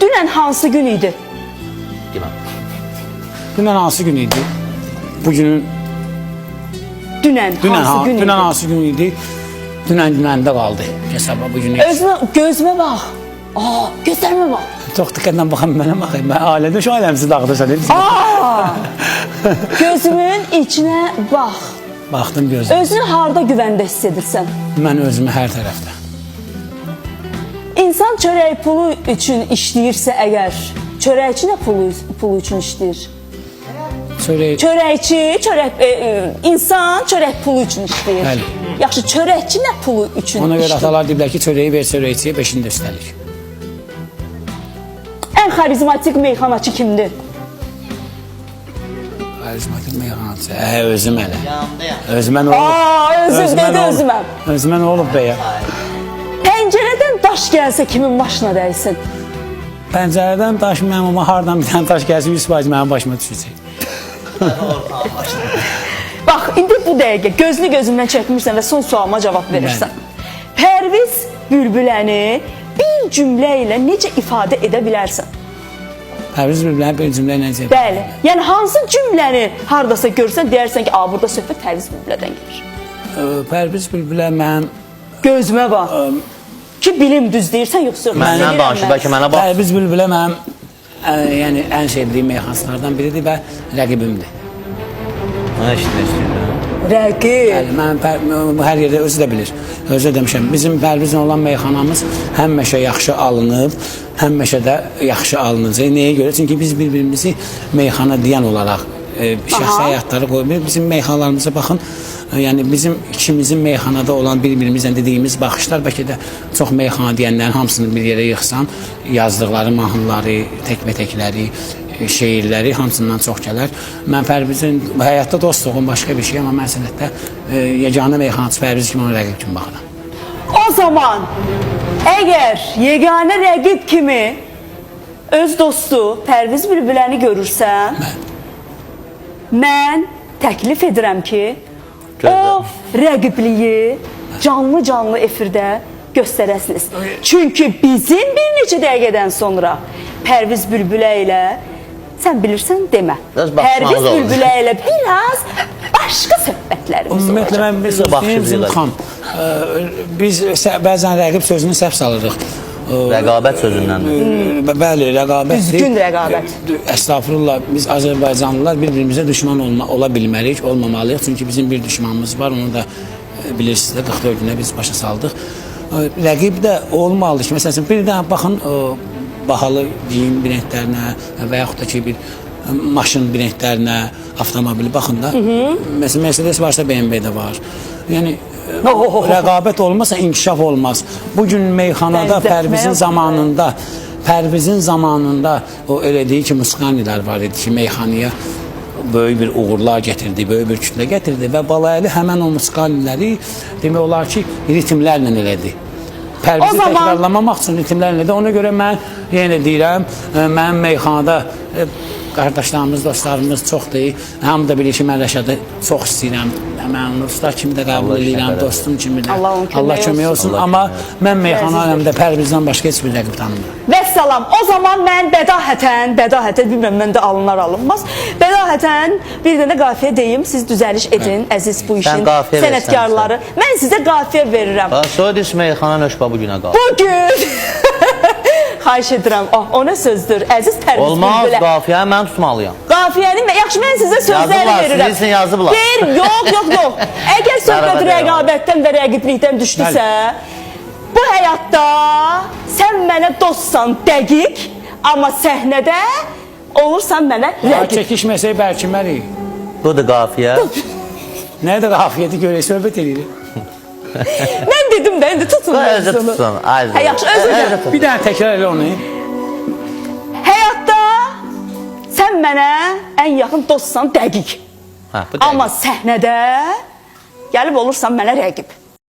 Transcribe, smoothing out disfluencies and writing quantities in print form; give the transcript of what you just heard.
Dünən hansı gün idi? Deməm. Dünən hansı gün idi? Bugünün Dünən hansı gün idi? Dünən hansı gün idi? Dünən dünəndə qaldı. Sabah bugün. Gözümə bax. Aa, gözlərimə bax. Çox diqqətlə baxın, mənə baxın. Mən ailədə şu ailəmizi dağıdırsan. Gözümün içinə bax. Baxdım gözümə. Özünü harda güvəndə hiss edirsən? Mən özümü hər tərəfdə. İnsan çörək pulu üçün işləyirsə əgər, çörəkçi nə pulu üçün işləyir? Çörəkçi, insan çörək pulu üçün işləyir. Bəli. Yaxşı, çörəkçi nə pulu üçün işləyir? Ona görə atalar deyiblər ki, çörəyi ver çörəkçiyə, beşini də üstəlik. Ən xarizmatik meyxanaçı kimdir? Xarizmatik meyxanaçı. Özüm elə. Özümə nə olub? Özüm dedi özümə. Özümə nə olub bəyə? Pəncərədən daş gəlsə kimin başına dəysin? Pəncərədən daş mənim, amma hardan bir dənə daş gəlsə 100% mənim başıma düşəcək. Bax, indi bu dəqiqə gözünü gözümdən çəkmirsən və son sualıma cavab verirsən. Pərviz Bülbüləni bir cümlə ilə necə ifadə edə bilərsən? Pərviz Bülbüləni bir cümlə ilə necə? Bəli. Yəni hansı cümləni hardasa görsən deyərsən ki, burada söhbət Pərviz Bülbülədən gedir. Pərviz Bülbülə mənim gözümə bax. Ki bilim düz deyirsən yoxsa yox? Məndən danışır, bəlkə mənə bax. Pərviz Bülbülə mənim yəni ən sevdiyim meyxanaçılardan biridir və rəqibimdir. Nə işləyirsən? Rəqib. Mən hər yerdə özü də bilir. Özü də demişəm. Bizim Pərvizlə olan meyxanamız həmişə yaxşı alınıb, həmişə də yaxşı alınacaq. Nəyə görə? Çünki biz bir-birimizi meyxana deyən olaraq şəxsi həyatları qoymuyor. Bizim meyxanalarımıza baxın. Yəni bizim ikimizin meyxanada olan bir-birimizlə dediyimiz baxışlar bəlkə də çox meyxana deyənlərin hamısını bir yerə yığsan, yazdıqları mahnıları, təkbətəkləri, şeirləri hamısından çox gələr. Mən Pərvizin həyatda dostluğum başqa bir şey, amma mən sənətdə yeganə meyxanaçı Pərviz kimi, ona rəqib kimi baxıram. O zaman əgər yeganə rəqib kimi öz dostu Pərviz Bülbüləni görürsən, mən təklif edirəm ki, o rəqibliyi canlı efirdə göstərəsiniz. Çünki bizim bir neçə dəqiqədən sonra Pərviz Bülbülə ilə, sən bilirsən demə, Pərviz Bülbülə ilə biraz başqa söhbətlərimiz olacaq. Ümumiyyətlə, mən bir söyləyeyim Zülxan, biz bəzən rəqib sözünü səhv salırıq. Rəqabət sözündəndir. Bəli, rəqabət. Düzgün rəqabət. Estağfurullah, biz Azərbaycanlılar bir-birimizə düşman ola bilməliyik, olmamalıyıq. Çünki bizim bir düşmanımız var, onu da bilirsiniz də 44 günə biz başa saldıq. Rəqib də olmalı ki, məsələn, bir dənə baxın, bahalı geyim brendlərinə və yaxud da ki, bir maşın brendlərinə, avtomobili baxın da. Məsələn, Mercedes varsa BMW də var. Yəni, rəqabət olmasa inkişaf olmaz. Bugün meyxanada Pərvizin zamanında o elədiyi ki, Musqanilər var idi ki, meyxanaya böyük bir uğurlar gətirdi, böyük bir kütlə gətirdi və Balayeli həmən o Musqaniləri demək olar ki, ritimlərlə elədi. Pərvizi təkrarlamamaq üçün ritimlərlə elədi. Ona görə mən yenə deyirəm, mənim meyxanada qardaşlarımız, dostlarımız çoxdur. Hamı da bilir ki, mən Rəşadı çox istəyirəm. Mən onu usta kimi də qəbul edirəm, dostum kimi də. Allah kömək olsun. Amma mən meyxana aləmdə Pərvizdən başqa heç bir rəqib tanımıram. Vəssalam, o zaman mən bədahətən, bilmirəm, məndə alınlar alınmaz. Bədahətən bir dənə qafiyə deyim, siz düzəliş edin, əziz bu işin sənətkarları. Mən sizə qafiyə verirəm. Sonra deyirsin, meyxana nöşbə bugünə qalır. Bugün! Xahiş edirəm, o nə sözdür, əziz Pərviz Bülbülə. Olmaz, qafiyəni mən tutmalıyam. Qafiyəni, yaxşı, mən sizə sözləri verirəm. Yazıblar, yazıblar. Yox. Əgər söhbət rəqabətdən və rəqiblikdən düşdüsə, bu həyatda sən mənə dostsan dəqiq, amma səhnədə olursan mənə rəqib. Çəkişməsək bərkiməliyik. Budur qafiyə. Nədir qafiyədi görək, söhbət edirik. Mən dedim də, indi tutun. Özü tutsun. Yaxşı, özü. Bir dənə təkrar elə onu. Həyatda sən mənə ən yaxın dostsan dəqiq. Amma səhnədə gəlib olursan mənə rəqib.